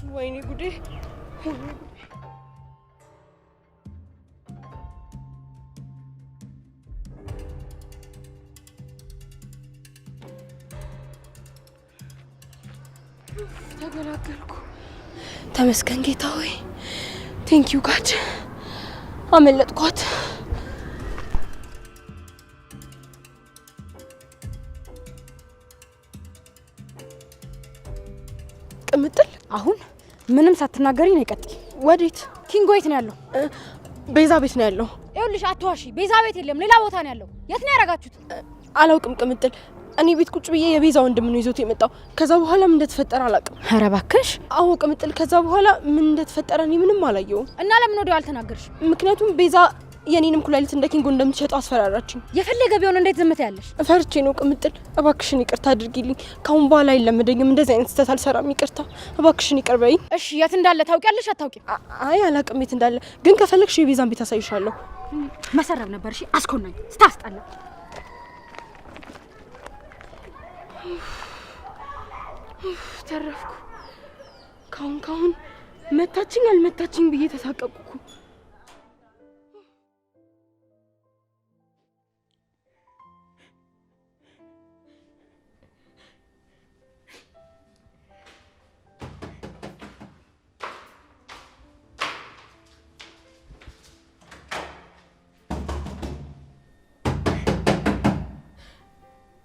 [SPEAKER 1] ወይኔ ጉዴ! ተገላገልኩ። ተመስገን ጌታ ሆይ። ቴንኪዩ ጋድ። አመለጥኳት። ቅምጥል
[SPEAKER 11] አሁን ምንም ሳትናገሪ ነው ቀጥይ።
[SPEAKER 1] ወዴት?
[SPEAKER 11] ኪንጎ የት ነው ያለው?
[SPEAKER 1] ቤዛ ቤት ነው ያለው።
[SPEAKER 11] ይኸውልሽ አትዋሺ፣ ቤዛ ቤት የለም፣ ሌላ ቦታ ነው ያለው። የት ነው ያረጋችሁት?
[SPEAKER 1] አላውቅም ቅምጥል። እኔ ቤት ቁጭ ብዬ የቤዛ ወንድም ነው ይዞት የመጣው። ከዛ በኋላ ምን እንደተፈጠረ አላውቅም።
[SPEAKER 11] ኧረ እባክሽ።
[SPEAKER 1] አዎ ቅምጥል፣ ከዛ በኋላ ምን እንደተፈጠረ እኔ ምንም አላየሁም።
[SPEAKER 11] እና ለምን ወዲያው አልተናገርሽ?
[SPEAKER 1] ምክንያቱም ቤዛ የኔንም ኩላሊት እንደ ኪንጎ እንደምትሸጠው አስፈራራችኝ።
[SPEAKER 11] የፈለገ ቢሆን እንዴት ዝምት ያለሽ?
[SPEAKER 1] ፈርቼ ነው ቅምጥል። እባክሽን ይቅርታ አድርጊልኝ። ካሁን በኋላ አይለመደኝም። እንደዚህ አይነት ስህተት አልሰራም። ይቅርታ እባክሽን ይቅር በይኝ።
[SPEAKER 11] እሺ የት እንዳለ ታውቂያለሽ አታውቂም?
[SPEAKER 1] አይ አላውቅም የት እንዳለ፣ ግን ከፈለግሽ የቤዛን ቤት አሳይሻለሁ።
[SPEAKER 11] መሰረብ ነበር። እሺ አስኮናኝ ስታስጠላ።
[SPEAKER 1] ተረፍኩ። ካሁን መታችኝ አልመታችኝ ብዬ ተሳቀቅኩ።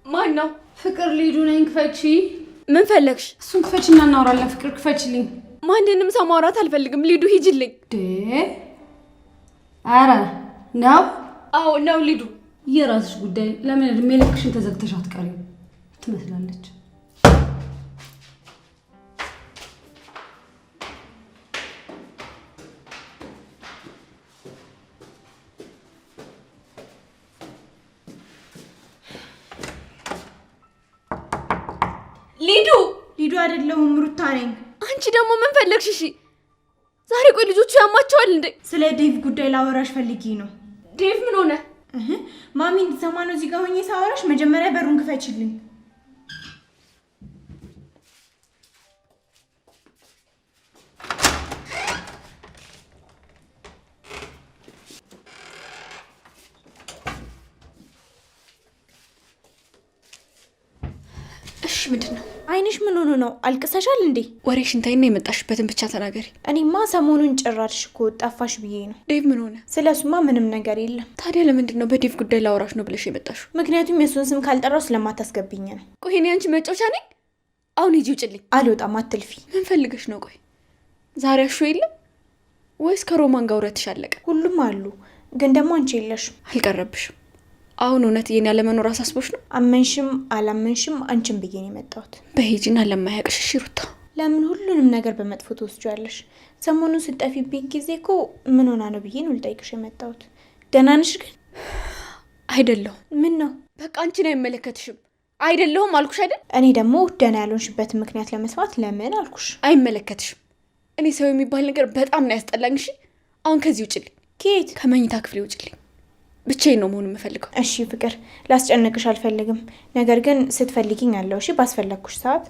[SPEAKER 11] ማን ነው?
[SPEAKER 1] ፍቅር ሊዱ ነኝ። ክፈቺ።
[SPEAKER 11] ምን ፈለግሽ?
[SPEAKER 1] እሱን ክፈቺና እናወራለን። ፍቅር ክፈችልኝ።
[SPEAKER 11] ማንንም ሰው ማውራት አልፈልግም። ሊዱ ሂጂልኝ።
[SPEAKER 1] አረ ነው?
[SPEAKER 11] አዎ ነው ሊዱ።
[SPEAKER 1] የራስሽ ጉዳይ። ለምን እድሜ ልክሽን ተዘግተሽ አትቀሪም? ትመስላለች።
[SPEAKER 8] ሊዱ አይደለሁም ሩታ ነኝ።
[SPEAKER 11] አንቺ ደግሞ ምን ፈለግሽ? እሺ ዛሬ ቆይ ልጆቹ ያማቸዋል እንዴ?
[SPEAKER 8] ስለ ዴቭ ጉዳይ ላወራሽ ፈልጊ ነው።
[SPEAKER 11] ዴቭ ምን ሆነ?
[SPEAKER 8] ማሚ እንድትሰማ ነው እዚህ ጋር ሆኜ ሳወራሽ። መጀመሪያ በሩን ክፈችልኝ።
[SPEAKER 11] እሺ ምንድን ነው?
[SPEAKER 8] አይንሽ ምን ሆኖ ነው? አልቅሰሻል እንዴ?
[SPEAKER 11] ወሬሽን ተይና የመጣሽበትን ብቻ ተናገሪ።
[SPEAKER 8] እኔማ ሰሞኑን ጭራሽ እኮ ጠፋሽ ብዬ ነው።
[SPEAKER 11] ዴቭ ምን ሆነ?
[SPEAKER 8] ስለሱማ ምንም ነገር የለም።
[SPEAKER 11] ታዲያ ለምንድን ነው በዴቭ ጉዳይ ላወራሽ ነው ብለሽ የመጣሽው?
[SPEAKER 8] ምክንያቱም የሱን ስም ካልጠራው ስለማታስገብኝ ነው።
[SPEAKER 11] ቆይ እኔ አንቺ መጫወቻ ነኝ? አሁን ሂጂ ውጭልኝ።
[SPEAKER 8] አልወጣም፣ አትልፊ።
[SPEAKER 11] ምን ፈልገሽ ነው? ቆይ ዛሬ አሹ የለም ወይስ ከሮማን ጋር ውረትሽ አለቀ?
[SPEAKER 8] ሁሉም አሉ፣ ግን ደግሞ አንቺ የለሽም።
[SPEAKER 11] አልቀረብሽም። አሁን እውነት የኔ ያለመኖር አሳስቦሽ ነው?
[SPEAKER 8] አመንሽም አላመንሽም አንቺን ብዬ ነው የመጣሁት።
[SPEAKER 11] በሂጂና ለማያውቅሽ እሺ ሩታ።
[SPEAKER 8] ለምን ሁሉንም ነገር በመጥፎ ትወስጃለሽ? ሰሞኑን ስጠፊብኝ ጊዜ እኮ ምን ሆና ነው ብዬ ነው ልጠይቅሽ የመጣሁት። ደህና ነሽ ግን?
[SPEAKER 11] አይደለሁም።
[SPEAKER 8] ምን ነው?
[SPEAKER 11] በቃ አንቺን አይመለከትሽም። አይደለሁም አልኩሽ አይደል?
[SPEAKER 8] እኔ ደግሞ ደህና ያልሆንሽበትን ምክንያት ለመስማት ለምን አልኩሽ።
[SPEAKER 11] አይመለከትሽም። እኔ ሰው የሚባል ነገር በጣም ነው ያስጠላኝ። እሺ አሁን ከዚህ ውጭልኝ።
[SPEAKER 8] ከየት?
[SPEAKER 11] ከመኝታ ክፍሌ ውጭልኝ። ብቻዬን ነው መሆን የምፈልገው።
[SPEAKER 8] እሺ ፍቅር፣ ላስጨንቅሽ አልፈልግም። ነገር ግን ስትፈልጊኝ አለው። እሺ ባስፈለግኩሽ ሰዓት።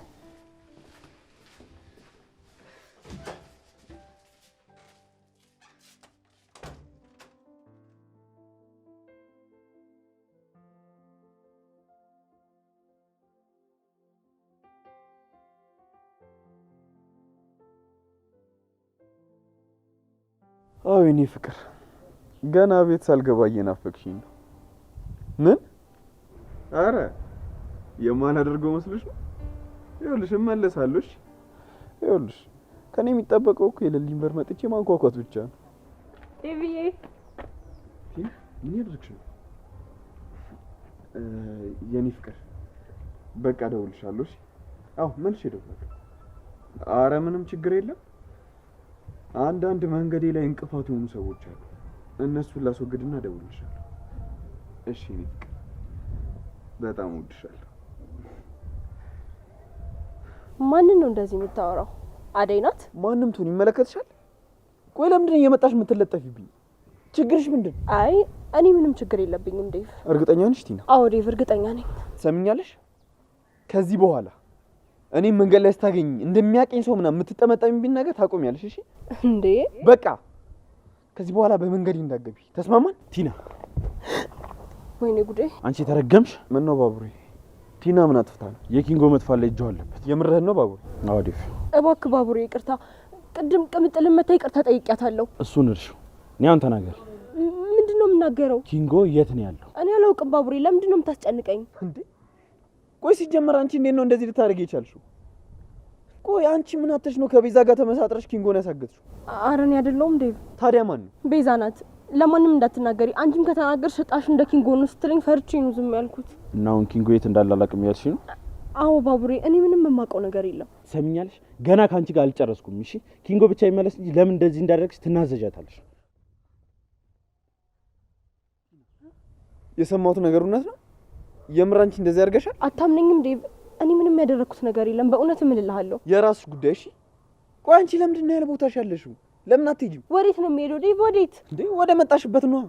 [SPEAKER 10] አዎ የኔ ፍቅር፣ ገና ቤት ሳልገባ እየናፈቅሽኝ ነው። ምን? አረ የማላደርገው መስሎሽ ነው? ይኸውልሽ እመለሳለሁ። ይኸውልሽ ከኔ የሚጠበቀው እኮ የሌሊን በር መጥቼ ማንኳኳት ብቻ ነው።
[SPEAKER 1] ዴቪዬ
[SPEAKER 10] ምን ያደርግሽ ነው? የኔ ፍቅር በቃ እደውልልሻለሁ። እሺ? አዎ መልሼ እደውላለሁ። አረ ምንም ችግር የለም። አንዳንድ መንገዴ ላይ እንቅፋት የሆኑ ሰዎች አሉ። እነሱን ላስወግድና እደውልልሻለሁ። እሺ የኔ ፍቅር በጣም እወድሻለሁ።
[SPEAKER 1] ማንን ነው እንደዚህ የምታወራው? አደይ ናት?
[SPEAKER 10] ማንም ትሁን ይመለከትሻል? ቆይ ለምንድን ነው እየመጣሽ የምትለጠፊብኝ? ችግርሽ ምንድን?
[SPEAKER 1] አይ እኔ ምንም ችግር የለብኝም ዴቭ።
[SPEAKER 10] እርግጠኛ ነሽ ቲና?
[SPEAKER 1] አዎ ዴቭ እርግጠኛ ነኝ።
[SPEAKER 10] ሰምኛለሽ? ከዚህ በኋላ እኔ መንገድ ላይ ስታገኝ እንደሚያቀኝ ሰው ምናምን የምትጠመጠሚብኝ ነገር ታቆሚያለሽ። እሺ
[SPEAKER 1] እንዴ?
[SPEAKER 10] በቃ ከዚህ በኋላ በመንገድ እንዳትገቢ ተስማማን? ቲና።
[SPEAKER 1] ወይኔ ጉዴ!
[SPEAKER 10] አንቺ ተረገምሽ። ምን ነው ባቡሬ? ቲና ምን አጥፍታ ነው?
[SPEAKER 6] የኪንጎ መጥፋት ላይ እጇ አለበት።
[SPEAKER 10] የምርህን ነው ባቡሬ?
[SPEAKER 6] አዎ ዴቭ።
[SPEAKER 1] እባክህ ባቡሬ ይቅርታ። ቅድም ቅምጥልን መታ ይቅርታ ጠይቂያታለሁ።
[SPEAKER 6] እሱን እርሺው። እኔ አሁን ተናገር።
[SPEAKER 1] ምንድን ነው የምናገረው?
[SPEAKER 6] ኪንጎ የት ነው ያለው?
[SPEAKER 1] እኔ አላውቅም ባቡሬ። ለምንድን ነው የምታስጨንቀኝ?
[SPEAKER 10] እንዴ ቆይ ሲጀመር አንቺ እንዴት ነው እንደዚህ ልታደርጊ የቻልሽው? ቆይ አንቺ ምን አተሽ ነው ከቤዛ ጋር ተመሳጥረሽ ኪንጎን ያሳገጥሽው?
[SPEAKER 1] ኧረ እኔ አይደለሁም ዴቭ።
[SPEAKER 10] ታዲያ ማን ነው?
[SPEAKER 1] ቤዛ ናት። ለማንም እንዳትናገሪ። አንቺም ከተናገርሽ እጣሽ እንደ ኪንጎ ነው ስትለኝ ፈርቼ ነው ዝም ያልኩት።
[SPEAKER 6] እና አሁን ኪንጎ የት እንዳለ አላውቅም ያልሽ ነው?
[SPEAKER 1] አዎ ባቡሬ፣ እኔ ምንም የማውቀው ነገር የለም።
[SPEAKER 6] ሰሚኛለሽ? ገና ካንቺ ጋር አልጨረስኩም። እሺ ኪንጎ ብቻ ይመለስ እንጂ ለምን እንደዚህ እንዳደረግሽ ትናዘዣታለሽ።
[SPEAKER 10] የሰማሁት ነገር እውነት ነው? የምር አንቺ እንደዚህ አድርገሻል?
[SPEAKER 1] አታምነኝም ዴቭ? እኔ ምንም ያደረኩት ነገር የለም። በእውነት እምልልሃለሁ።
[SPEAKER 10] የራስሽ ጉዳይ። እሺ ቆይ አንቺ ለምንድን ነው ያለ ቦታሽ ያለሽው? ለምን አትሄጂም?
[SPEAKER 1] ወዴት ነው የምሄደው ዴቭ? ወዴት?
[SPEAKER 10] እንዴ ወደ መጣሽበት ነው።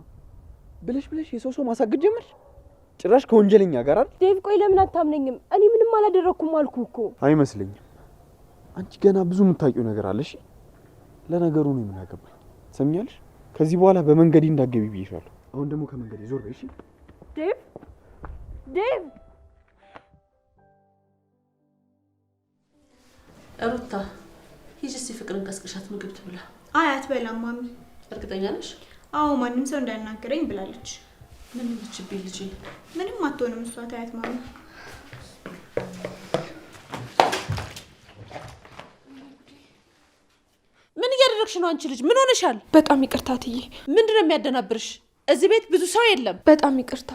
[SPEAKER 10] ብለሽ የሰው ማሳገድ ጀመርሽ? ጭራሽ ከወንጀለኛ ጋር አይደል?
[SPEAKER 1] ዴቭ ቆይ ለምን አታምነኝም? እኔ ምንም አላደረኩም አልኩ እኮ።
[SPEAKER 10] አይመስለኝም። አንቺ ገና ብዙ የምታውቂው ነገር አለሽ። ለነገሩ ነው ምን ያገባኝ? ሰምኛለሽ? ከዚህ በኋላ በመንገዴ እንዳትገቢ ብዬሻለሁ። አሁን ደግሞ ከመንገዴ ዞር በይ። እሺ
[SPEAKER 1] ዴቭ ዴቭ።
[SPEAKER 2] ሩታ ሂጂ እስኪ ፍቅርን ቀስቅሻት ምግብ ትብላ።
[SPEAKER 8] አይ አትበላም ማሚ።
[SPEAKER 2] እርግጠኛ ነሽ?
[SPEAKER 8] አዎ ማንም ሰው እንዳያናገረኝ ብላለች።
[SPEAKER 2] ምን ልትችብኝ ልጅ?
[SPEAKER 8] ምንም አትሆንም እሷ። ታያት ማሚ።
[SPEAKER 2] ምን እያደረግሽ ነው አንቺ ልጅ? ምን ሆነሻል?
[SPEAKER 5] በጣም ይቅርታ ትዬ።
[SPEAKER 2] ምንድነው የሚያደናብርሽ? እዚህ ቤት ብዙ ሰው የለም።
[SPEAKER 5] በጣም ይቅርታ፣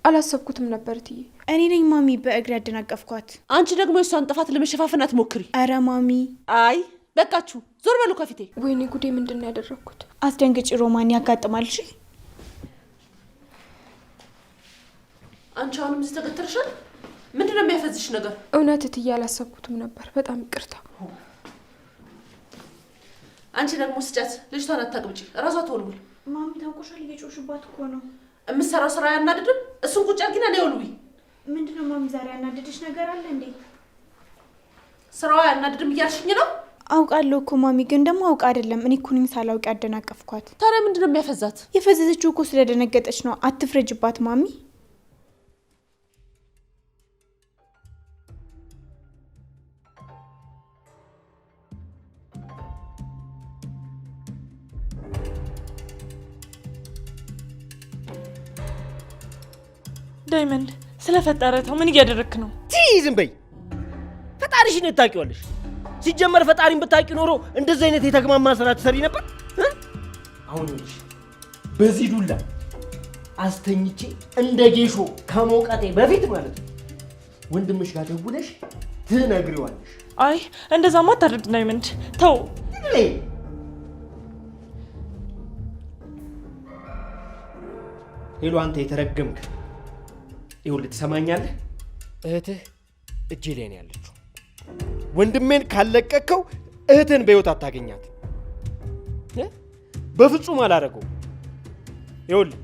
[SPEAKER 5] አላሰብኩትም ነበር ትዬ።
[SPEAKER 8] እኔ ነኝ ማሚ በእግር ያደናቀፍኳት።
[SPEAKER 2] አንቺ ደግሞ የሷን ጥፋት ለመሸፋፈን አትሞክሪ።
[SPEAKER 8] አረ ማሚ።
[SPEAKER 2] አይ በቃችሁ፣ ዞር በሉ ከፊቴ።
[SPEAKER 5] ወይኔ ጉዴ! ምንድን ነው ያደረግኩት?
[SPEAKER 8] አስደንግጭ ሮማን፣ ያጋጥማል። እሺ
[SPEAKER 2] አንቺ አሁንም እዚህ ተገተርሻል። ምንድነው የሚያፈዝሽ ነገር?
[SPEAKER 5] እውነት ትዬ አላሰብኩትም ነበር። በጣም ይቅርታ።
[SPEAKER 2] አንቺ ደግሞ ስጫት፣ ልጅቷን አታቅብጪ፣ እራሷ ትወልውል።
[SPEAKER 8] ማሚ ታውቆሻል፣ እየጮሽባት እኮ ነው።
[SPEAKER 2] የምትሰራው ስራ ያናድድም። እሱን ቁጭ አድርጊና ነው ይወልዊ።
[SPEAKER 8] ምንድነው ማሚ ዛሬ ያናድድሽ ነገር አለ እንዴ?
[SPEAKER 2] ስራዋ ያናድድም እያልሽኝ ነው?
[SPEAKER 8] አውቃለሁ እኮ ማሚ፣ ግን ደግሞ አውቃ አይደለም። እኔ እኮ ነኝ ሳላውቅ ያደናቀፍኳት።
[SPEAKER 2] ታዲያ ምንድነው የሚያፈዛት?
[SPEAKER 8] የፈዘዘችው እኮ ስለደነገጠች ነው። አትፍረጅባት ማሚ።
[SPEAKER 11] ዳይመንድ ስለፈጠረ ተው። ምን እያደረክ ነው?
[SPEAKER 4] ዝም በይ። ፈጣሪሽን ታውቂዋለሽ። ሲጀመር ፈጣሪን ብታውቂ ኖሮ እንደዚህ አይነት የተግማማ ስራ ትሰሪ ነበር። አሁን ልጅ በዚህ ዱላ አስተኝቼ እንደ ጌሾ ከመውቀቴ በፊት ማለት ነው ወንድምሽ ጋር ደውለሽ ትነግሪዋለሽ።
[SPEAKER 11] አይ እንደዛማ አታድርግ ዳይመንድ፣ ተው።
[SPEAKER 4] ሄሎ አንተ የተረገምክ፣ ይኸውልህ ትሰማኛለህ? እህትህ እጄ ላይ ነው ያለችው። ወንድሜን ካለቀቀው እህትህን በሕይወት አታገኛት። በፍጹም አላረገው። ይኸውልህ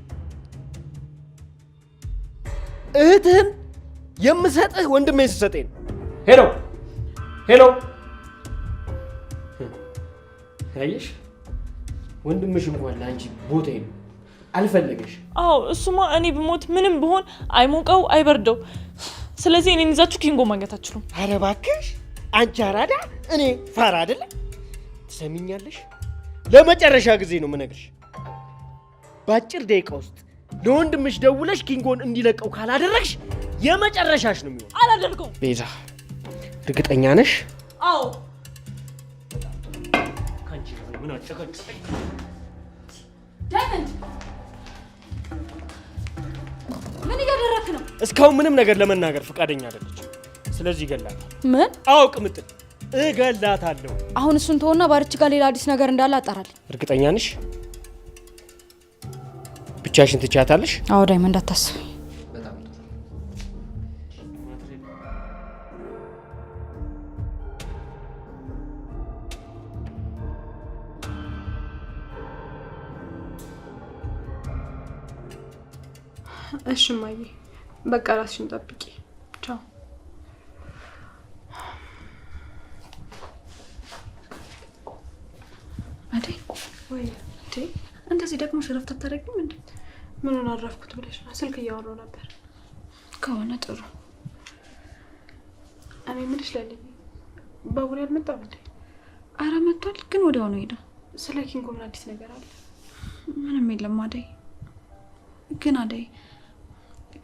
[SPEAKER 4] እህትህን የምሰጥህ ወንድሜን ስሰጠኝ ነው። ሄሎ ሄሎ፣ አየሽ ወንድምሽ እንኳን ለአንቺ ቦታ ነው አልፈለገሽ።
[SPEAKER 11] አዎ እሱማ እኔ ብሞት ምንም ብሆን አይሞቀው አይበርደው። ስለዚህ እኔን ይዛችሁ ኪንጎ ማግኘት አትችሉም።
[SPEAKER 4] ኧረ እባክሽ አንቺ አራዳ፣ እኔ ፋራ አይደለም። ትሰሚኛለሽ? ለመጨረሻ ጊዜ ነው የምነግርሽ። በአጭር ደቂቃ ውስጥ ለወንድምሽ ደውለሽ ኪንጎን እንዲለቀው ካላደረግሽ የመጨረሻሽ ነው የሚሆነው።
[SPEAKER 11] አላደርገውም።
[SPEAKER 4] ቤዛ እርግጠኛ ነሽ?
[SPEAKER 11] አዎ
[SPEAKER 4] ምን አጨቀጭ
[SPEAKER 11] ዳይመንድ ምን እያደረክ ነው?
[SPEAKER 4] እስካሁን ምንም ነገር ለመናገር ፈቃደኛ አይደለች። ስለዚህ እገላታለሁ።
[SPEAKER 1] ምን?
[SPEAKER 4] አዎ ቅምጥል እገላታለሁ።
[SPEAKER 1] አሁን እሱን ተወና ባርች ጋር ሌላ አዲስ ነገር እንዳለ አጣራልኝ።
[SPEAKER 4] እርግጠኛ ነሽ? ብቻሽን ትቻታለሽ?
[SPEAKER 1] አዎ ዳይመንድ አታስብ።
[SPEAKER 5] እሺ እማዬ፣ በቃ ራስሽን ጠብቂ። ቻው። አደይ ወይ እንዴ፣ እንደዚህ ደግሞ ሽረፍት አታደርጊም እንዴ? ምኑን አረፍኩት ብለሽ ነው? ስልክ እያወራሁ ነበር። ከሆነ ጥሩ። እኔ ምንሽ ለልኝ ባቡሬ አልመጣም እንዴ? አረ መጥቷል፣ ግን ወዲያው ነው ሄደው። ስለ ኪንጎ ምን አዲስ ነገር አለ? ምንም የለም አደይ። ግን አደይ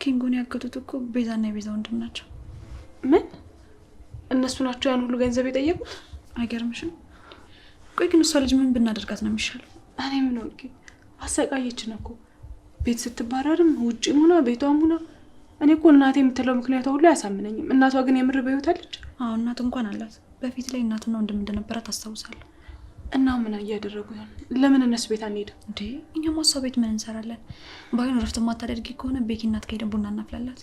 [SPEAKER 5] ኪንጎን ያገቱት እኮ ቤዛና የቤዛ ወንድም ናቸው። ምን? እነሱ ናቸው ያን ሁሉ ገንዘብ የጠየቁት? አይገርምሽም? ቆይ ግን እሷ ልጅ ምን ብናደርጋት ነው የሚሻለው? እኔ ምን ሆንኩ? አሰቃየችን እኮ ቤት ስትባረርም ውጭም ሆና ቤቷም ሆና። እኔ እኮ እናቴ የምትለው ምክንያቷ ሁሉ አያሳምነኝም። እናቷ ግን የምር በህይወት አለች? አዎ እናት እንኳን አላት። በፊት ላይ እናትና ወንድም እንደነበራት አስታውሳለሁ። እና ምን እያደረጉ ይሆን? ለምን እነሱ ቤት አንሄድም እንዴ? እኛም እሷ ቤት ምን እንሰራለን? ባይሆን ረፍት ማታደርጊ ከሆነ ቤኪ እናት ከሄደን ቡና እናፍላላት።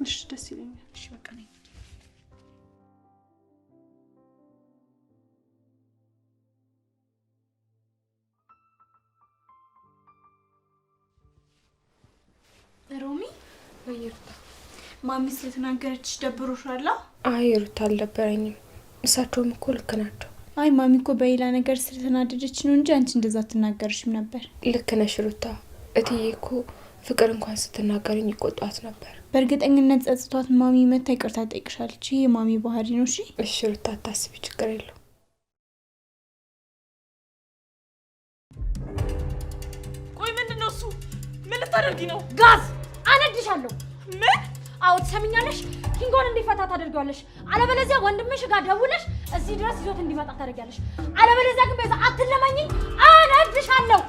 [SPEAKER 5] እሺ ደስ ይለኛል። እሺ በቃ ነኝ።
[SPEAKER 8] ሮሚ ወይ ሩታ፣ ማሚ ስለተናገረችሽ ደብሮሻል?
[SPEAKER 5] አይ ሩታ አልደበረኝም። እሳቸውም እኮ ልክ ናቸው።
[SPEAKER 8] አይ ማሚ እኮ በሌላ ነገር ስለተናደደች ነው እንጂ አንቺ እንደዛ አትናገርሽም ነበር።
[SPEAKER 5] ልክ ነሽ ሩታ። እትዬ እኮ ፍቅር እንኳን ስትናገረኝ ይቆጣት ነበር።
[SPEAKER 8] በእርግጠኝነት ጸጽቷት ማሚ መታ ይቅርታ ጠይቅሻለች። ይሄ የማሚ ባህሪ ነው። እሺ
[SPEAKER 5] እሺ ሩታ አታስቢ፣ ችግር የለው።
[SPEAKER 11] ቆይ ምንድነው እሱ? ምን ልታደርጊ ነው? ጋዝ አነድሻለሁ። ምን? አዎ ትሰሚኛለሽ? ኪንጎን እንዲፈታ ታደርጊዋለሽ። አለበለዚያ ወንድምሽ ጋር ደውለሽ እዚህ ድረስ ይዞት እንዲመጣ ታደርጊያለሽ። አለበለዚያ ግን ቤዛ አትለመኝኝ፣ አነድሻለሁ።